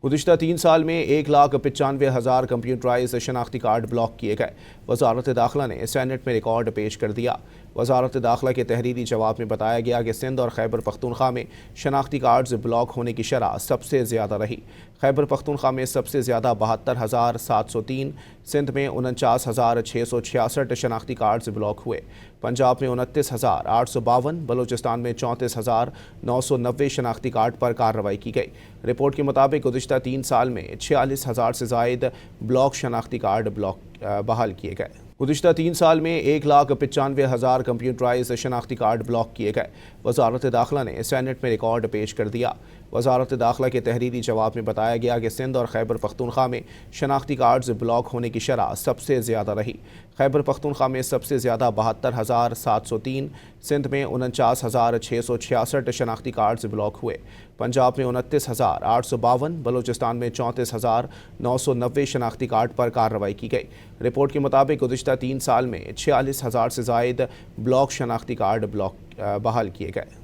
گزشتہ 3 سال میں 1,95,000 کمپیوٹرائز شناختی کارڈ بلاک کیے گئے۔ وزارت داخلہ نے سینٹ میں ریکارڈ پیش کر دیا۔ وزارت داخلہ کے تحریری جواب میں بتایا گیا کہ سندھ اور خیبر پختونخوا میں شناختی کارڈز بلاک ہونے کی شرح سب سے زیادہ رہی۔ خیبر پختونخوا میں سب سے زیادہ 72,703، سندھ میں 49,666 شناختی کارڈز بلاک ہوئے، پنجاب میں 29,852، بلوچستان میں 34,990 شناختی کارڈ پر کارروائی کی گئی۔ رپورٹ کے مطابق گزشتہ 3 سال میں 46,000 سے زائد بلاک شناختی کارڈ بحال کیے گئے۔ گزشتہ 3 سال میں 1,95,000 کمپیوٹرائز شناختی کارڈ بلاک کیے گئے۔ وزارت داخلہ نے سینٹ میں ریکارڈ پیش کر دیا۔ وزارت داخلہ کے تحریری جواب میں بتایا گیا کہ سندھ اور خیبر پختونخوا میں شناختی کارڈز بلاک ہونے کی شرح سب سے زیادہ رہی۔ خیبر پختونخوا میں سب سے زیادہ 72,703، سندھ میں 49,666 شناختی کارڈز بلاک ہوئے، پنجاب میں 29,852، بلوچستان میں 34,990 شناختی کارڈ پر کارروائی کی گئی۔ رپورٹ کے مطابق گزشتہ 3 سال میں 46,000 سے زائد بلاک شناختی کارڈ بحال کیے گئے۔